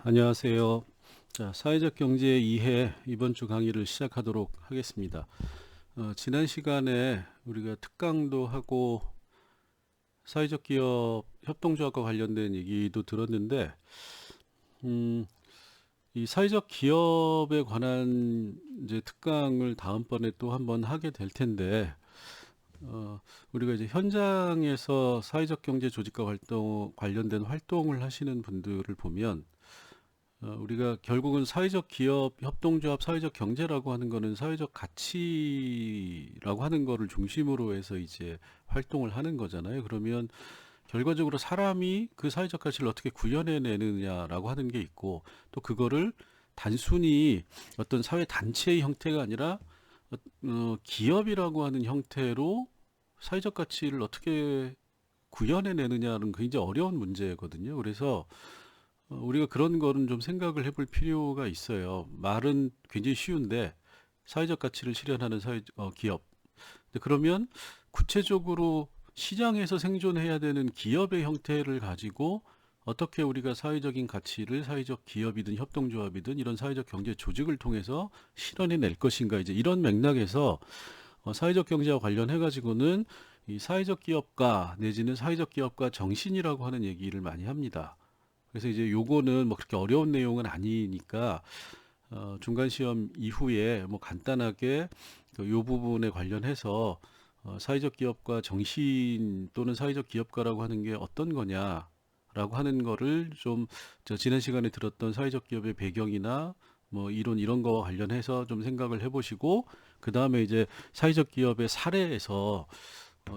안녕하세요. 자, 사회적 경제 이해 이번 주 강의를 시작하도록 하겠습니다. 지난 시간에 우리가 특강도 하고 사회적 기업 협동조합과 관련된 얘기도 들었는데, 음, 이 사회적 기업에 관한 이제 특강을 다음번에 또 한번 하게 될 텐데, 우리가 이제 현장에서 사회적 경제 조직과 관련된 활동을 하시는 분들을 보면, 우리가 결국은 사회적 기업, 협동조합, 사회적 경제라고 하는 거는 사회적 가치라고 하는 거를 중심으로 해서 이제 활동을 하는 거잖아요. 그러면 결과적으로 사람이 그 사회적 가치를 어떻게 구현해내느냐라고 하는 게 있고, 또 그거를 단순히 어떤 사회 단체의 형태가 아니라 기업이라고 하는 형태로 사회적 가치를 어떻게 구현해내느냐는 굉장히 어려운 문제거든요. 그래서 우리가 그런 거는 좀 생각을 해볼 필요가 있어요. 말은 굉장히 쉬운데 사회적 가치를 실현하는 기업. 근데 그러면 구체적으로 시장에서 생존해야 되는 기업의 형태를 가지고 어떻게 우리가 사회적인 가치를 사회적 기업이든 협동조합이든 이런 사회적 경제 조직을 통해서 실현해 낼 것인가, 이제 이런 맥락에서 사회적 경제와 관련해 가지고는 이 사회적 기업가 내지는 사회적 기업가 정신이라고 하는 얘기를 많이 합니다. 그래서 이제 요거는 뭐 그렇게 어려운 내용은 아니니까 중간 시험 이후에 뭐 간단하게 그요 부분에 관련해서 사회적 기업가 정신 또는 사회적 기업가라고 하는 게 어떤 거냐라고 하는 거를 좀 저 지난 시간에 들었던 사회적 기업의 배경이나 뭐 이론 이런 거와 관련해서 좀 생각을 해보시고, 그 다음에 이제 사회적 기업의 사례에서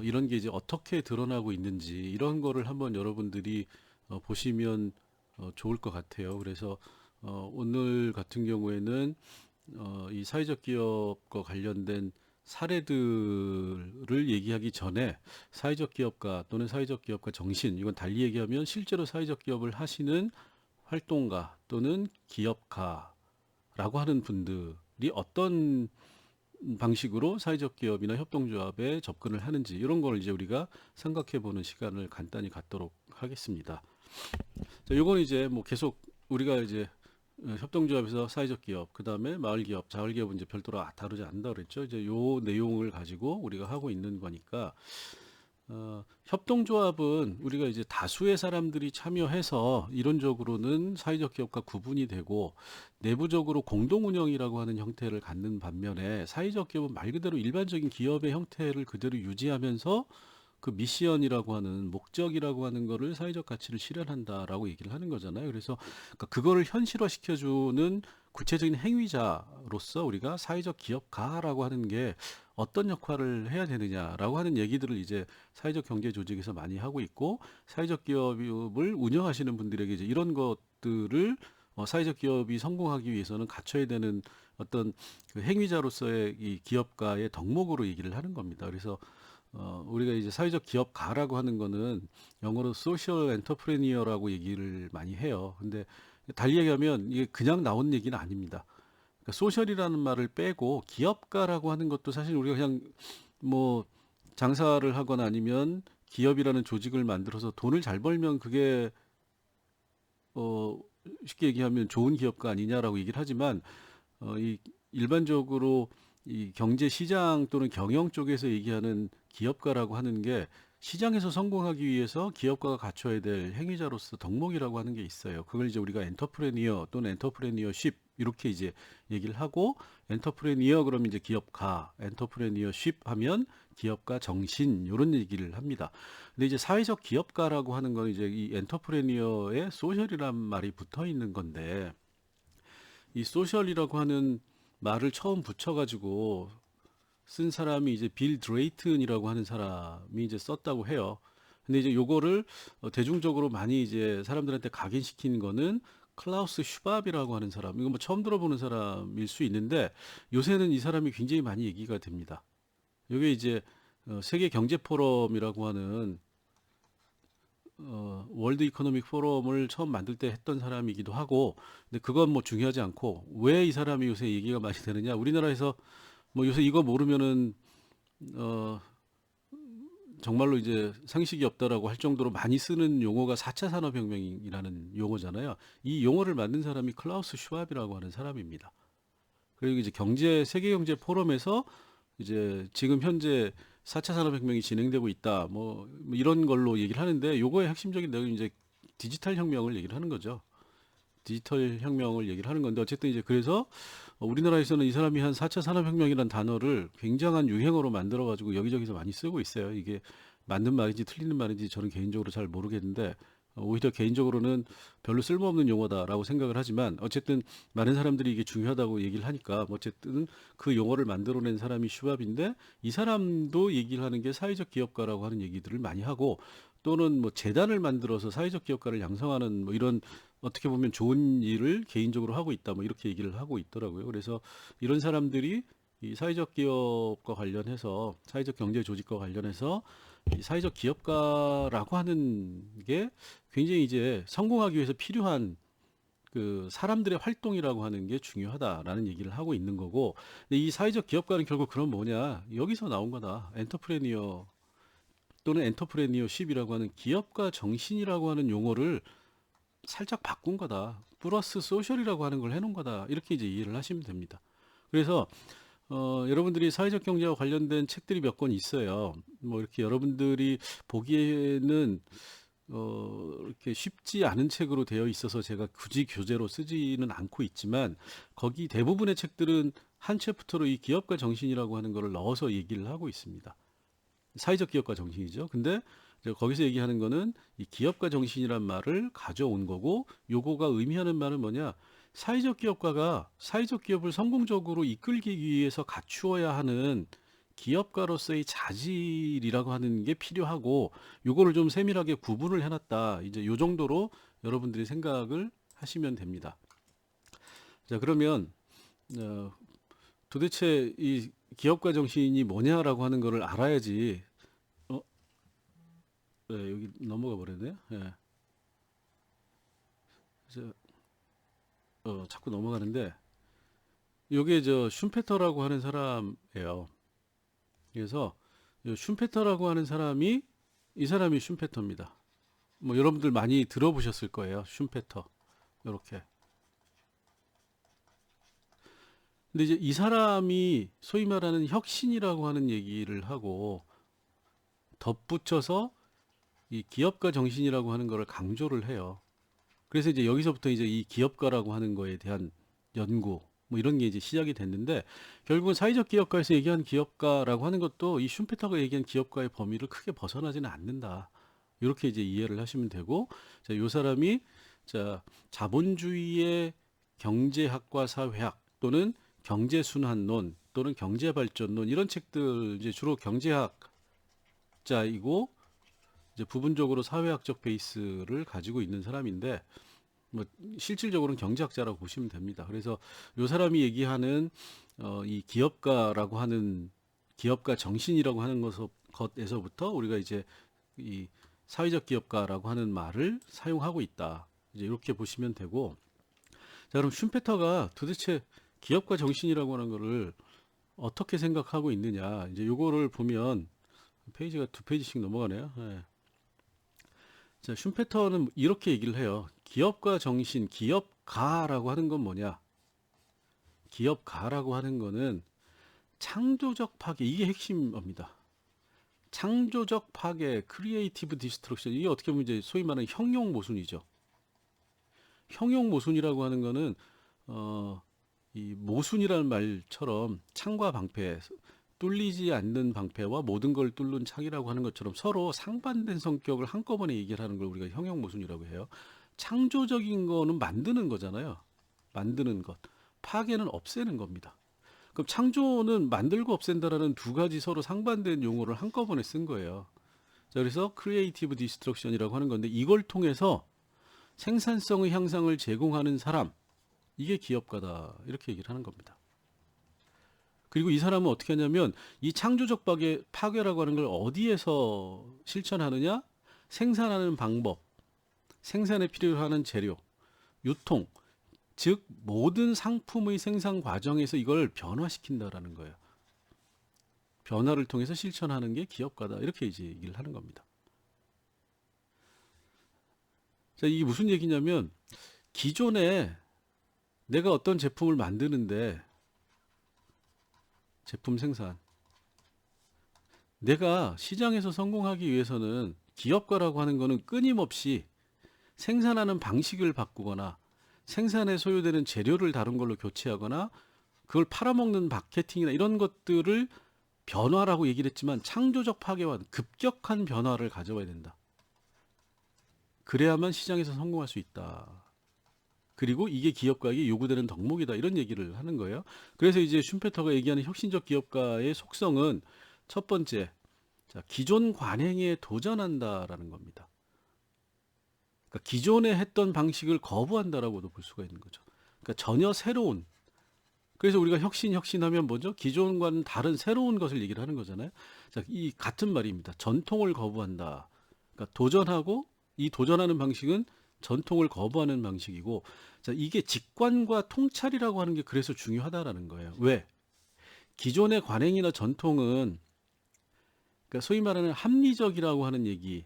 이런 게 이제 어떻게 드러나고 있는지 이런 거를 한번 여러분들이 보시면 좋을 것 같아요. 그래서 오늘 같은 경우에는 이 사회적 기업과 관련된 사례들을 얘기하기 전에 사회적 기업가 또는 사회적 기업가 정신, 이건 달리 얘기하면 실제로 사회적 기업을 하시는 활동가 또는 기업가라고 하는 분들이 어떤 방식으로 사회적 기업이나 협동조합에 접근을 하는지 이런 걸 이제 우리가 생각해 보는 시간을 간단히 갖도록 하겠습니다. 자, 요건 이제 뭐 계속 우리가 이제 협동조합에서 사회적 기업, 그 다음에 마을 기업, 자활 기업은 이제 별도로 다루지 않는다 그랬죠. 이제 요 내용을 가지고 우리가 하고 있는 거니까, 협동조합은 우리가 이제 다수의 사람들이 참여해서 이론적으로는 사회적 기업과 구분이 되고 내부적으로 공동 운영이라고 하는 형태를 갖는 반면에, 사회적 기업은 말 그대로 일반적인 기업의 형태를 그대로 유지하면서 그 미션이라고 하는 목적이라고 하는 거를 사회적 가치를 실현한다라고 얘기를 하는 거잖아요. 그래서 그러니까 그거를 현실화시켜주는 구체적인 행위자로서 우리가 사회적 기업가라고 하는 게 어떤 역할을 해야 되느냐라고 하는 얘기들을 이제 사회적 경제 조직에서 많이 하고 있고, 사회적 기업을 운영하시는 분들에게 이제 이런 것들을 사회적 기업이 성공하기 위해서는 갖춰야 되는 어떤 그 행위자로서의 이 기업가의 덕목으로 얘기를 하는 겁니다. 그래서 우리가 이제 사회적 기업가라고 하는 거는 영어로 소셜 엔터프레니어라고 얘기를 많이 해요. 근데 달리 얘기하면 이게 그냥 나온 얘기는 아닙니다. 그러니까 소셜이라는 말을 빼고 기업가라고 하는 것도 사실 우리가 그냥 뭐 장사를 하거나 아니면 기업이라는 조직을 만들어서 돈을 잘 벌면 그게 어 쉽게 얘기하면 좋은 기업가 아니냐라고 얘기를 하지만, 이 일반적으로 이 경제 시장 또는 경영 쪽에서 얘기하는 기업가라고 하는 게 시장에서 성공하기 위해서 기업가가 갖춰야 될 행위자로서 덕목이라고 하는 게 있어요. 그걸 이제 우리가 엔터프레니어 또는 엔터프레니어십 이렇게 이제 얘기를 하고, 엔터프레니어 그러면 이제 기업가, 엔터프레니어십 하면 기업가 정신 이런 얘기를 합니다. 근데 이제 사회적 기업가라고 하는 건 이제 이 엔터프레니어에 소셜이란 말이 붙어 있는 건데, 이 소셜이라고 하는 말을 처음 붙여가지고 쓴 사람이 이제 빌 드레이튼이라고 하는 사람이 이제 썼다고 해요. 근데 이제 요거를 대중적으로 많이 이제 사람들한테 각인시킨 거는 클라우스 슈밥이라고 하는 사람. 이거 뭐 처음 들어보는 사람일 수 있는데 요새는 이 사람이 굉장히 많이 얘기가 됩니다. 이게 이제 세계 경제 포럼이라고 하는 월드 이코노믹 포럼을 처음 만들 때 했던 사람이기도 하고, 근데 그건 뭐 중요하지 않고, 왜 이 사람이 요새 얘기가 많이 되느냐, 우리나라에서 뭐 요새 이거 모르면은 어 정말로 이제 상식이 없다라고 할 정도로 많이 쓰는 용어가 4차 산업혁명이라는 용어잖아요. 이 용어를 만든 사람이 클라우스 슈왑이라고 하는 사람입니다. 그리고 이제 세계 경제 포럼에서 이제 지금 현재 4차 산업혁명이 진행되고 있다. 뭐 이런 걸로 얘기를 하는데 요거의 핵심적인 내용이 이제 디지털 혁명을 얘기를 하는 거죠. 디지털 혁명을 얘기를 하는 건데 어쨌든 이제 그래서 우리나라에서는 이 사람이 한 4차 산업혁명이라는 단어를 굉장한 유행어로 만들어 가지고 여기저기서 많이 쓰고 있어요. 이게 맞는 말인지 틀리는 말인지 저는 개인적으로 잘 모르겠는데 오히려 개인적으로는 별로 쓸모없는 용어다라고 생각을 하지만 어쨌든 많은 사람들이 이게 중요하다고 얘기를 하니까 뭐 어쨌든 그 용어를 만들어낸 사람이 슈밥인데 이 사람도 얘기를 하는 게 사회적 기업가라고 하는 얘기들을 많이 하고 또는 뭐 재단을 만들어서 사회적 기업가를 양성하는 뭐 이런 어떻게 보면 좋은 일을 개인적으로 하고 있다 뭐 이렇게 얘기를 하고 있더라고요. 그래서 이런 사람들이 이 사회적 기업과 관련해서 사회적 경제 조직과 관련해서 이 사회적 기업가라고 하는 게 굉장히 이제 성공하기 위해서 필요한 그 사람들의 활동이라고 하는 게 중요하다라는 얘기를 하고 있는 거고 근데 이 사회적 기업가는 결국 그럼 뭐냐 여기서 나온 거다 엔터프레니어 또는 엔터프레니어십이라고 하는 기업가 정신이라고 하는 용어를 살짝 바꾼 거다. 플러스 소셜이라고 하는 걸 해놓은 거다. 이렇게 이제 이해를 하시면 됩니다. 그래서 여러분들이 사회적 경제와 관련된 책들이 몇 권 있어요. 뭐 이렇게 여러분들이 보기에는 이렇게 쉽지 않은 책으로 되어 있어서 제가 굳이 교재로 쓰지는 않고 있지만 거기 대부분의 책들은 한 챕터로 이 기업가 정신이라고 하는 거를 넣어서 얘기를 하고 있습니다. 사회적 기업가 정신이죠. 근데 이제 거기서 얘기하는 거는 이 기업가 정신이란 말을 가져온 거고 요거가 의미하는 말은 뭐냐? 사회적 기업가가 사회적 기업을 성공적으로 이끌기 위해서 갖추어야 하는 기업가로서의 자질이라고 하는 게 필요하고 요거를 좀 세밀하게 구분을 해놨다. 이제 요 정도로 여러분들이 생각을 하시면 됩니다. 자, 그러면 어, 도대체 이 기업가 정신이 뭐냐라고 하는 거를 알아야지. 어, 네, 여기 넘어가 버렸네요. 예. 그래서 자꾸 넘어가는데 요게 저 슌페터라고 하는 사람이에요. 그래서 요 슌페터라고 하는 사람이 이 사람이 슌페터입니다. 뭐 여러분들 많이 들어보셨을 거예요. 슌페터. 요렇게. 근데 이제 이 사람이 소위 말하는 혁신이라고 하는 얘기를 하고 덧붙여서 이 기업가 정신이라고 하는 거를 강조를 해요. 그래서 이제 여기서부터 이제 이 기업가라고 하는 거에 대한 연구 뭐 이런 게 이제 시작이 됐는데 결국은 사회적 기업가에서 얘기한 기업가라고 하는 것도 이 슌페터가 얘기한 기업가의 범위를 크게 벗어나지는 않는다. 이렇게 이제 이해를 하시면 되고 자, 요 사람이 자, 자본주의의 경제학과 사회학 또는 경제순환론 또는 경제발전론 이런 책들 이제 주로 경제학자이고 이제 부분적으로 사회학적 베이스를 가지고 있는 사람인데 뭐 실질적으로는 경제학자라고 보시면 됩니다. 그래서 요 사람이 얘기하는 이 기업가라고 하는 기업가 정신이라고 하는 것에서부터 우리가 이제 이 사회적 기업가라고 하는 말을 사용하고 있다. 이제 이렇게 보시면 되고 자 그럼 슌페터가 도대체 기업가 정신이라고 하는 거를 어떻게 생각하고 있느냐 이제 요거를 보면 페이지가 두 페이지씩 넘어가네요. 네. 자, 슌페터는 이렇게 얘기를 해요. 기업가 정신, 기업가라고 하는 건 뭐냐? 기업가라고 하는 거는 창조적 파괴, 이게 핵심입니다. 창조적 파괴, 크리에이티브 디스트럭션, 이게 어떻게 보면 이제 소위 말하는 형용 모순이죠. 형용 모순이라고 하는 거는 이 모순이라는 말처럼 창과 방패, 뚫리지 않는 방패와 모든 걸 뚫는 창이라고 하는 것처럼 서로 상반된 성격을 한꺼번에 얘기를 하는 걸 우리가 형용 모순이라고 해요. 창조적인 거는 만드는 거잖아요. 만드는 것. 파괴는 없애는 겁니다. 그럼 창조는 만들고 없앤다라는 두 가지 서로 상반된 용어를 한꺼번에 쓴 거예요. 자, 그래서 크리에이티브 디스트럭션이라고 하는 건데 이걸 통해서 생산성의 향상을 제공하는 사람, 이게 기업가다. 이렇게 얘기를 하는 겁니다. 그리고 이 사람은 어떻게 하냐면 이 창조적 파괴라고 하는 걸 어디에서 실천하느냐? 생산하는 방법, 생산에 필요로 하는 재료, 유통, 즉 모든 상품의 생산 과정에서 이걸 변화시킨다라는 거예요. 변화를 통해서 실천하는 게 기업가다. 이렇게 이제 얘기를 하는 겁니다. 자, 이게 무슨 얘기냐면 기존에 내가 어떤 제품을 만드는데 제품 생산 내가 시장에서 성공하기 위해서는 기업가라고 하는 거는 끊임없이 생산하는 방식을 바꾸거나 생산에 소요되는 재료를 다른 걸로 교체하거나 그걸 팔아먹는 마케팅이나 이런 것들을 변화라고 얘기를 했지만 창조적 파괴와 급격한 변화를 가져와야 된다. 그래야만 시장에서 성공할 수 있다. 그리고 이게 기업가에게 요구되는 덕목이다. 이런 얘기를 하는 거예요. 그래서 이제 슈페터가 얘기하는 혁신적 기업가의 속성은 첫 번째, 자, 기존 관행에 도전한다라는 겁니다. 그러니까 기존에 했던 방식을 거부한다라고도 볼 수가 있는 거죠. 그러니까 전혀 새로운. 그래서 우리가 혁신하면 뭐죠? 기존과는 다른 새로운 것을 얘기를 하는 거잖아요. 자, 이 같은 말입니다. 전통을 거부한다. 그러니까 도전하고 이 도전하는 방식은 전통을 거부하는 방식이고, 자, 이게 직관과 통찰이라고 하는 게 그래서 중요하다라는 거예요. 왜? 기존의 관행이나 전통은 그러니까 소위 말하는 합리적이라고 하는 얘기,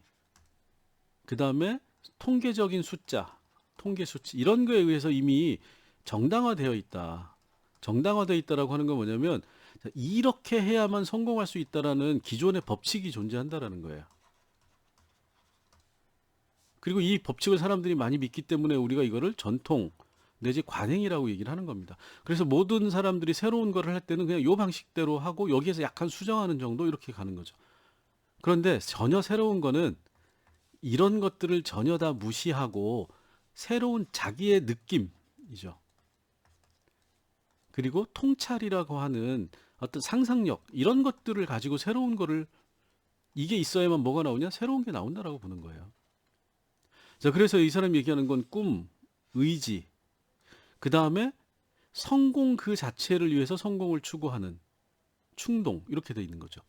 그 다음에 통계적인 숫자, 통계 수치 이런 거에 의해서 이미 정당화되어 있다. 정당화되어 있다라고 하는 건 뭐냐면 이렇게 해야만 성공할 수 있다라는 기존의 법칙이 존재한다라는 거예요. 그리고 이 법칙을 사람들이 많이 믿기 때문에 우리가 이거를 전통 내지 관행이라고 얘기를 하는 겁니다. 그래서 모든 사람들이 새로운 거를 할 때는 그냥 요 방식대로 하고 여기에서 약간 수정하는 정도 이렇게 가는 거죠. 그런데 전혀 새로운 거는 이런 것들을 전혀 다 무시하고 새로운 자기의 느낌이죠. 그리고 통찰이라고 하는 어떤 상상력 이런 것들을 가지고 새로운 거를 이게 있어야만 뭐가 나오냐? 새로운 게 나온다라고 보는 거예요. 자, 그래서 이 사람이 얘기하는 건 꿈, 의지, 그 다음에 성공 그 자체를 위해서 성공을 추구하는 충동 이렇게 돼 있는 거죠.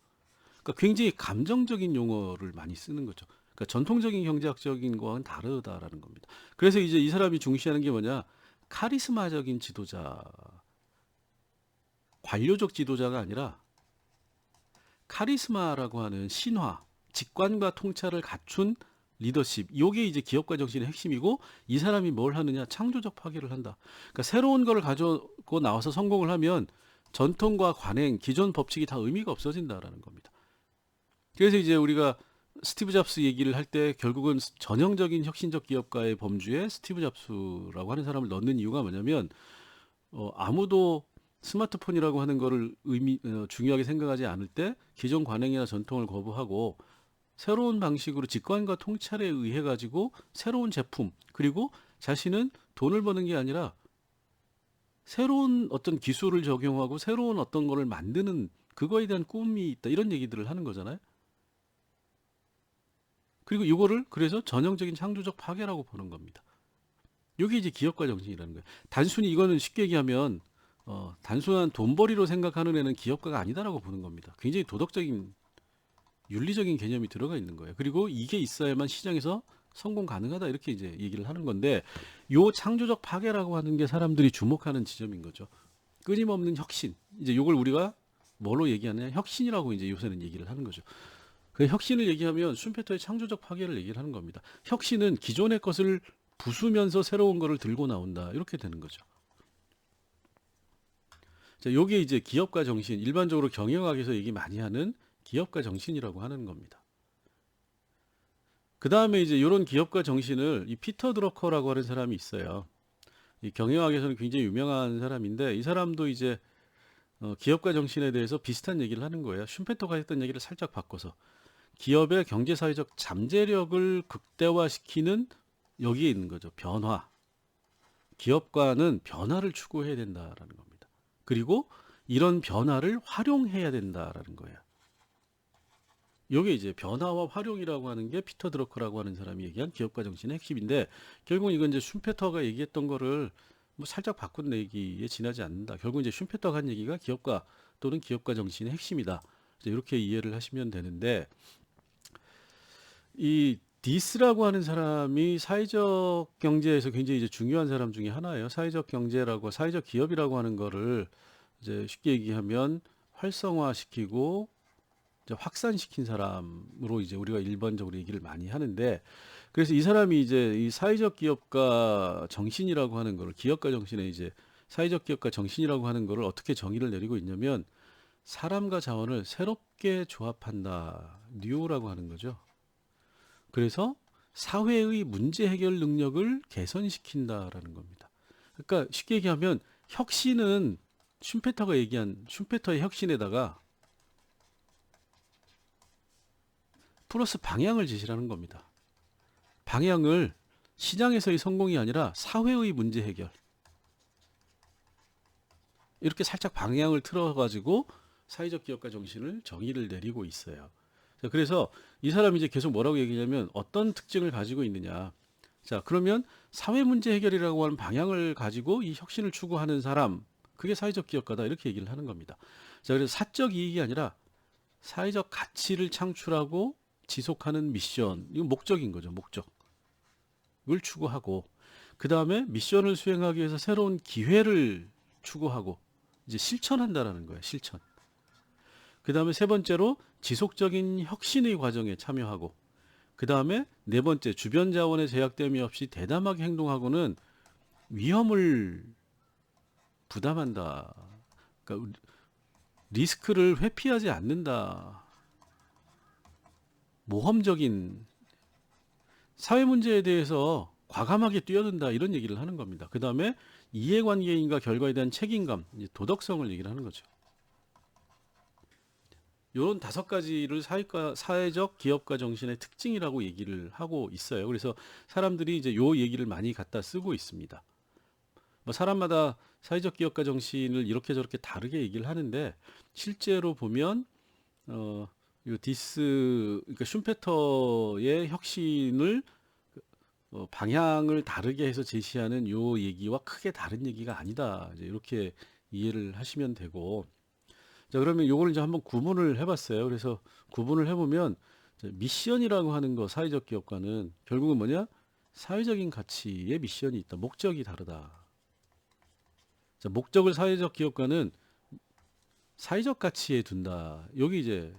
그러니까 굉장히 감정적인 용어를 많이 쓰는 거죠. 그러니까 전통적인 경제학적인 거와는 다르다라는 겁니다. 그래서 이제 이 사람이 중시하는 게 뭐냐? 카리스마적인 지도자, 관료적 지도자가 아니라 카리스마라고 하는 신화, 직관과 통찰을 갖춘 리더십. 이게 이제 기업가 정신의 핵심이고 이 사람이 뭘 하느냐? 창조적 파괴를 한다. 그러니까 새로운 거를 가지고 나와서 성공을 하면 전통과 관행, 기존 법칙이 다 의미가 없어진다라는 겁니다. 그래서 이제 우리가 스티브 잡스 얘기를 할 때 결국은 전형적인 혁신적 기업가의 범주에 스티브 잡스라고 하는 사람을 넣는 이유가 뭐냐면 아무도 스마트폰이라고 하는 거를 중요하게 생각하지 않을 때 기존 관행이나 전통을 거부하고 새로운 방식으로 직관과 통찰에 의해 가지고 새로운 제품 그리고 자신은 돈을 버는 게 아니라 새로운 어떤 기술을 적용하고 새로운 어떤 거를 만드는 그거에 대한 꿈이 있다 이런 얘기들을 하는 거잖아요. 그리고 이거를 그래서 전형적인 창조적 파괴라고 보는 겁니다. 이게 이제 기업가 정신이라는 거예요. 단순히 이거는 쉽게 얘기하면 단순한 돈벌이로 생각하는 애는 기업가가 아니다라고 보는 겁니다. 굉장히 도덕적인 윤리적인 개념이 들어가 있는 거예요. 그리고 이게 있어야만 시장에서 성공 가능하다 이렇게 이제 얘기를 하는 건데 요 창조적 파괴라고 하는 게 사람들이 주목하는 지점인 거죠. 끊임없는 혁신. 이제 요걸 우리가 뭐로 얘기하냐? 혁신이라고 이제 요새는 얘기를 하는 거죠. 그 혁신을 얘기하면 슈페터의 창조적 파괴를 얘기를 하는 겁니다. 혁신은 기존의 것을 부수면서 새로운 거를 들고 나온다. 이렇게 되는 거죠. 자, 요게 이제 기업가 정신, 일반적으로 경영학에서 얘기 많이 하는 기업가 정신이라고 하는 겁니다. 그 다음에 이제 이런 기업가 정신을 이 피터 드러커라고 하는 사람이 있어요. 이 경영학에서는 굉장히 유명한 사람인데 이 사람도 이제 기업가 정신에 대해서 비슷한 얘기를 하는 거예요. 슈페터가 했던 얘기를 살짝 바꿔서 기업의 경제사회적 잠재력을 극대화시키는 여기에 있는 거죠. 변화. 기업가는 변화를 추구해야 된다라는 겁니다. 그리고 이런 변화를 활용해야 된다라는 거예요. 이게 이제 변화와 활용이라고 하는 게 피터 드러커라고 하는 사람이 얘기한 기업가 정신의 핵심인데 결국은 이건 이제 슈페터가 얘기했던 거를 뭐 살짝 바꾼 얘기에 지나지 않는다. 결국 이제 슈페터가 한 얘기가 기업가 또는 기업가 정신의 핵심이다. 이렇게 이해를 하시면 되는데 이 디스라고 하는 사람이 사회적 경제에서 굉장히 이제 중요한 사람 중에 하나예요. 사회적 경제라고 사회적 기업이라고 하는 거를 이제 쉽게 얘기하면 활성화시키고 이제 확산시킨 사람으로 이제 우리가 일반적으로 얘기를 많이 하는데, 그래서 이 사람이 이제 이 사회적 기업가 정신이라고 하는 거를, 기업가 정신에 이제 사회적 기업가 정신이라고 하는 거를 어떻게 정의를 내리고 있냐면, 사람과 자원을 새롭게 조합한다, 뉴라고 하는 거죠. 그래서 사회의 문제 해결 능력을 개선시킨다라는 겁니다. 그러니까 쉽게 얘기하면 혁신은 슈페터가 얘기한 슈페터의 혁신에다가 플러스 방향을 제시하는 겁니다. 방향을 시장에서의 성공이 아니라 사회의 문제 해결, 이렇게 살짝 방향을 틀어가지고 사회적 기업가 정신을 정의를 내리고 있어요. 자, 그래서 이 사람이 이제 계속 뭐라고 얘기냐면 어떤 특징을 가지고 있느냐. 자, 그러면 사회 문제 해결이라고 하는 방향을 가지고 이 혁신을 추구하는 사람, 그게 사회적 기업가다, 이렇게 얘기를 하는 겁니다. 자, 그래서 사적 이익이 아니라 사회적 가치를 창출하고 지속하는 미션, 이건 목적인 거죠. 목적을 추구하고, 그 다음에 미션을 수행하기 위해서 새로운 기회를 추구하고 이제 실천한다라는 거예요. 실천. 그 다음에 세 번째로 지속적인 혁신의 과정에 참여하고, 그 다음에 네 번째 주변 자원의 제약됨이 없이 대담하게 행동하고는 위험을 부담한다. 그러니까 리스크를 회피하지 않는다. 모험적인 사회 문제에 대해서 과감하게 뛰어든다, 이런 얘기를 하는 겁니다. 그 다음에 이해관계인과 결과에 대한 책임감, 이제 도덕성을 얘기를 하는 거죠. 이런 5가지를 사회적 기업가 정신의 특징이라고 얘기를 하고 있어요. 그래서 사람들이 이제 요 얘기를 많이 갖다 쓰고 있습니다. 뭐 사람마다 사회적 기업가 정신을 이렇게 저렇게 다르게 얘기를 하는데, 실제로 보면 요 그러니까 슈페터의 혁신을 방향을 다르게 해서 제시하는 요 얘기와 크게 다른 얘기가 아니다, 이제 이렇게 이해를 하시면 되고. 자, 그러면 요걸 이제 한번 구분을 해봤어요. 그래서 구분을 해보면, 미션이라고 하는 거, 사회적 기업가는 결국은 뭐냐? 사회적인 가치의 미션이 있다. 목적이 다르다. 자, 목적을 사회적 기업가는 사회적 가치에 둔다. 여기 이제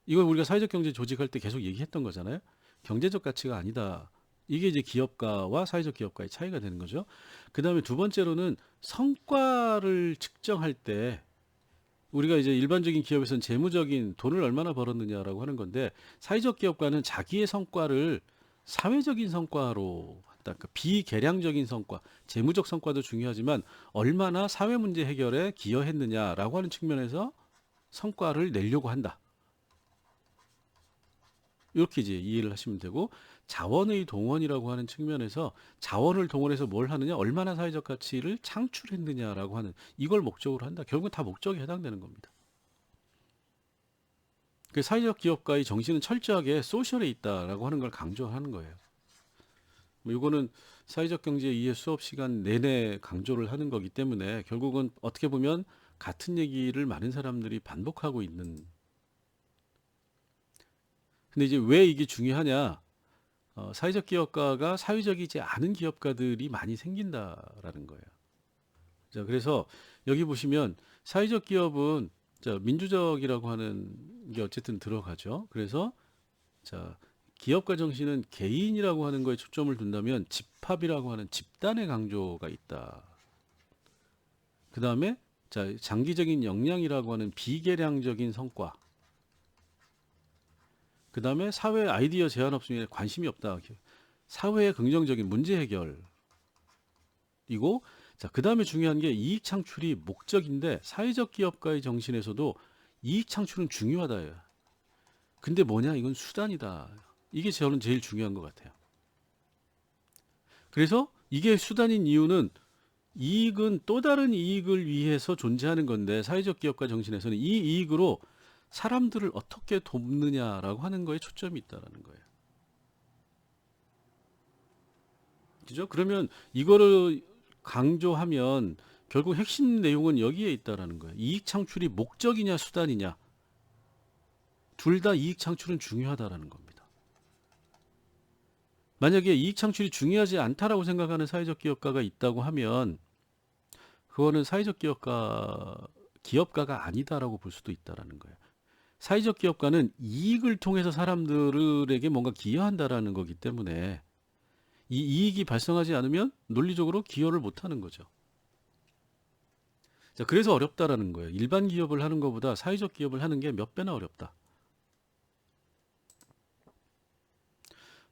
이걸 우리가 사회적 경제 조직할 때 계속 얘기했던 거잖아요. 경제적 가치가 아니다. 이게 이제 기업가와 사회적 기업가의 차이가 되는 거죠. 그 다음에 두 번째로는 성과를 측정할 때, 우리가 이제 일반적인 기업에서는 재무적인 돈을 얼마나 벌었느냐라고 하는 건데, 사회적 기업가는 자기의 성과를 사회적인 성과로 한다. 그러니까 비계량적인 성과, 재무적 성과도 중요하지만 얼마나 사회 문제 해결에 기여했느냐라고 하는 측면에서 성과를 내려고 한다. 이렇게 이제 이해를 하시면 되고, 자원의 동원이라고 하는 측면에서 자원을 동원해서 뭘 하느냐, 얼마나 사회적 가치를 창출했느냐라고 하는, 이걸 목적으로 한다. 결국은 다 목적에 해당되는 겁니다. 그 사회적 기업가의 정신은 철저하게 소셜에 있다라고 하는 걸 강조하는 거예요. 뭐 이거는 사회적 경제 이해 수업 시간 내내 강조를 하는 거기 때문에 결국은 어떻게 보면 같은 얘기를 많은 사람들이 반복하고 있는. 근데 이제 왜 이게 중요하냐? 사회적 기업가가 사회적이지 않은 기업가들이 많이 생긴다라는 거예요. 자, 그래서 여기 보시면 사회적 기업은, 자, 민주적이라고 하는 게 어쨌든 들어가죠. 그래서 자, 기업가 정신은 개인이라고 하는 거에 초점을 둔다면 집합이라고 하는 집단의 강조가 있다. 그 다음에 자, 장기적인 역량이라고 하는 비계량적인 성과. 그 다음에 사회 아이디어 제안 없음에 관심이 없다. 사회의 긍정적인 문제 해결이고, 자, 그 다음에 중요한 게 이익 창출이 목적인데, 사회적 기업가의 정신에서도 이익 창출은 중요하다. 근데 뭐냐? 이건 수단이다. 이게 저는 제일 중요한 것 같아요. 그래서 이게 수단인 이유는, 이익은 또 다른 이익을 위해서 존재하는 건데, 사회적 기업가 정신에서는 이 이익으로 사람들을 어떻게 돕느냐라고 하는 거에 초점이 있다라는 거예요. 그죠? 그러면 이거를 강조하면 결국 핵심 내용은 여기에 있다라는 거예요. 이익 창출이 목적이냐 수단이냐, 둘 다 이익 창출은 중요하다라는 겁니다. 만약에 이익 창출이 중요하지 않다라고 생각하는 사회적 기업가가 있다고 하면, 그거는 사회적 기업가가 아니다라고 볼 수도 있다라는 거예요. 사회적 기업가는 이익을 통해서 사람들에게 뭔가 기여한다라는 거기 때문에 이 이익이 발생하지 않으면 논리적으로 기여를 못 하는 거죠. 자, 그래서 어렵다라는 거예요. 일반 기업을 하는 것보다 사회적 기업을 하는 게 몇 배나 어렵다.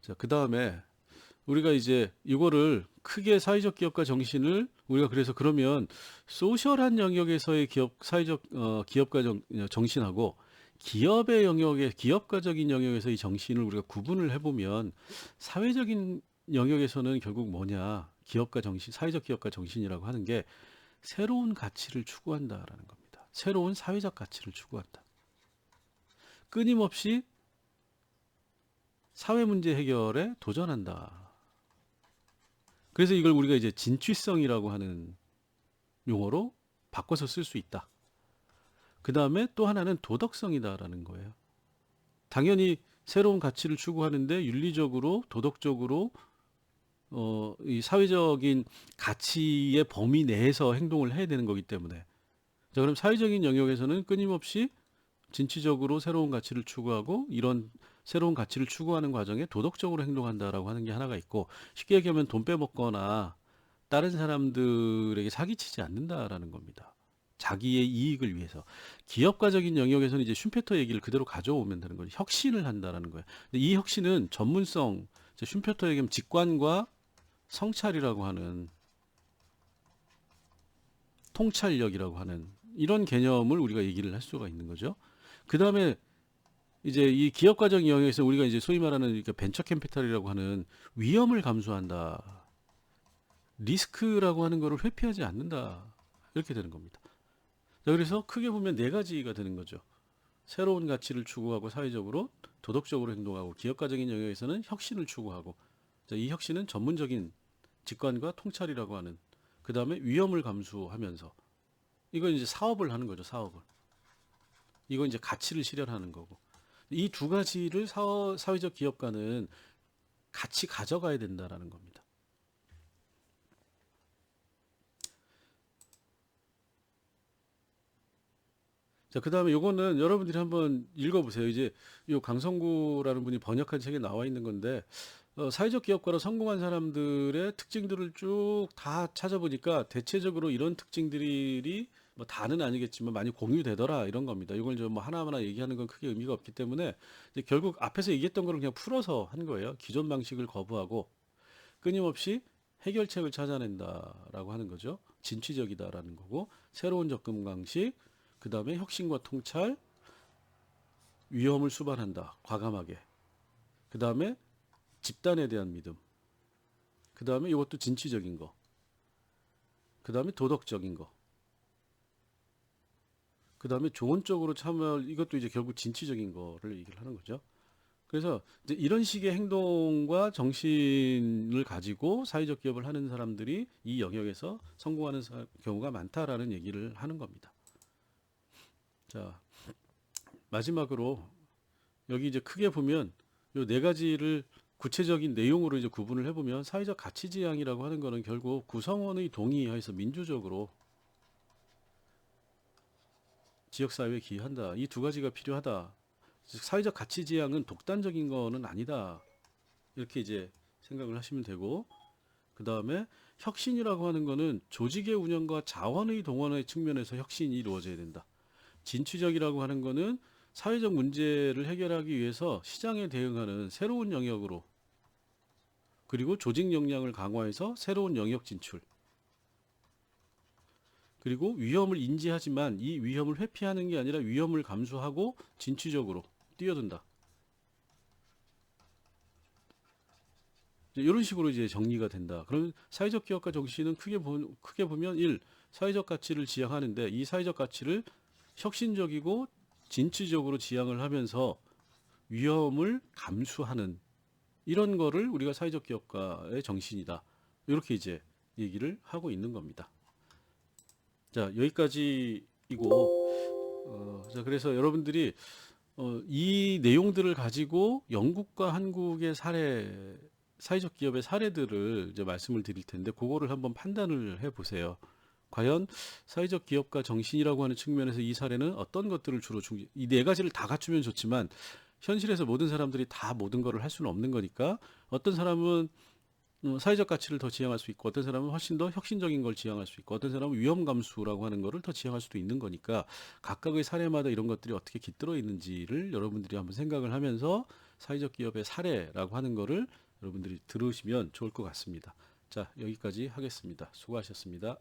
자, 그 다음에 우리가 이제 이거를 크게 사회적 기업가 정신을 우리가 그래서 그러면 소셜한 영역에서의 사회적 기업가 정신하고 기업의 영역에 기업가적인 영역에서 이 정신을 우리가 구분을 해보면 사회적인 영역에서는 결국 뭐냐 기업가 정신, 사회적 기업가 정신이라고 하는 게 새로운 가치를 추구한다라는 겁니다. 새로운 사회적 가치를 추구한다. 끊임없이 사회 문제 해결에 도전한다. 그래서 이걸 우리가 이제 진취성이라고 하는 용어로 바꿔서 쓸 수 있다. 그 다음에 또 하나는 도덕성이다라는 거예요. 당연히 새로운 가치를 추구하는데 윤리적으로, 도덕적으로 이 사회적인 가치의 범위 내에서 행동을 해야 되는 거기 때문에 자, 그럼 사회적인 영역에서는 끊임없이 진취적으로 새로운 가치를 추구하고 이런 새로운 가치를 추구하는 과정에 도덕적으로 행동한다라고 하는 게 하나가 있고 쉽게 얘기하면 돈 빼먹거나 다른 사람들에게 사기치지 않는다라는 겁니다. 자기의 이익을 위해서. 기업가적인 영역에서는 이제 슈페터 얘기를 그대로 가져오면 되는 거죠. 혁신을 한다라는 거예요. 근데 이 혁신은 전문성, 슈페터 얘기하면 직관과 성찰이라고 하는 통찰력이라고 하는 이런 개념을 우리가 얘기를 할 수가 있는 거죠. 그 다음에 이제 이 기업가적 영역에서 우리가 이제 소위 말하는 이렇게 벤처 캐피탈이라고 하는 위험을 감수한다. 리스크라고 하는 거를 회피하지 않는다. 이렇게 되는 겁니다. 자, 그래서 크게 보면 네 가지가 되는 거죠. 새로운 가치를 추구하고 사회적으로 도덕적으로 행동하고 기업가적인 영역에서는 혁신을 추구하고 자, 이 혁신은 전문적인 직관과 통찰이라고 하는 그 다음에 위험을 감수하면서 이건 이제 사업을 하는 거죠. 사업을. 이건 이제 가치를 실현하는 거고 이 두 가지를 사회적 기업가는 같이 가져가야 된다라는 겁니다. 자, 그 다음에 요거는 여러분들이 한번 읽어보세요. 이제 요 강성구라는 분이 번역한 책에 나와 있는 건데, 사회적 기업가로 성공한 사람들의 특징들을 쭉 다 찾아보니까 대체적으로 이런 특징들이 뭐 다는 아니겠지만 많이 공유되더라 이런 겁니다. 이걸 좀 뭐 하나하나 얘기하는 건 크게 의미가 없기 때문에 이제 결국 앞에서 얘기했던 거를 그냥 풀어서 한 거예요. 기존 방식을 거부하고 끊임없이 해결책을 찾아낸다라고 하는 거죠. 진취적이다라는 거고 새로운 접근 방식, 그 다음에 혁신과 통찰, 위험을 수반한다. 과감하게. 그 다음에 집단에 대한 믿음. 그 다음에 이것도 진취적인 거. 그 다음에 도덕적인 거. 그 다음에 좋은 쪽으로 참여, 이것도 이제 결국 진취적인 거를 얘기를 하는 거죠. 그래서 이제 이런 식의 행동과 정신을 가지고 사회적 기업을 하는 사람들이 이 영역에서 성공하는 경우가 많다라는 얘기를 하는 겁니다. 자, 마지막으로 여기 이제 크게 보면 요 네 가지를 구체적인 내용으로 이제 구분을 해보면 사회적 가치 지향이라고 하는 거는 결국 구성원의 동의하에서 민주적으로 지역사회에 기여한다. 이 두 가지가 필요하다. 즉 사회적 가치 지향은 독단적인 거는 아니다. 이렇게 이제 생각을 하시면 되고 그 다음에 혁신이라고 하는 거는 조직의 운영과 자원의 동원의 측면에서 혁신이 이루어져야 된다. 진취적이라고 하는 거는 사회적 문제를 해결하기 위해서 시장에 대응하는 새로운 영역으로 그리고 조직 역량을 강화해서 새로운 영역 진출 그리고 위험을 인지하지만 이 위험을 회피하는 게 아니라 위험을 감수하고 진취적으로 뛰어든다. 이런 식으로 이제 정리가 된다. 그러면 사회적 기업가 정신은 크게 보면 1. 사회적 가치를 지향하는데 이 사회적 가치를 혁신적이고 진취적으로 지향을 하면서 위험을 감수하는 이런 거를 우리가 사회적 기업가의 정신이다. 이렇게 이제 얘기를 하고 있는 겁니다. 자, 여기까지이고, 자, 그래서 여러분들이 이 내용들을 가지고 영국과 한국의 사회적 기업의 사례들을 이제 말씀을 드릴 텐데, 그거를 한번 판단을 해 보세요. 과연 사회적 기업가 정신이라고 하는 측면에서 이 사례는 어떤 것들을 주로 이 네 가지를 다 갖추면 좋지만 현실에서 모든 사람들이 다 모든 거를 할 수는 없는 거니까 어떤 사람은 사회적 가치를 더 지향할 수 있고 어떤 사람은 훨씬 더 혁신적인 걸 지향할 수 있고 어떤 사람은 위험 감수라고 하는 거를 더 지향할 수도 있는 거니까 각각의 사례마다 이런 것들이 어떻게 깃들어 있는지를 여러분들이 한번 생각을 하면서 사회적 기업의 사례라고 하는 거를 여러분들이 들으시면 좋을 것 같습니다. 자, 여기까지 하겠습니다. 수고하셨습니다.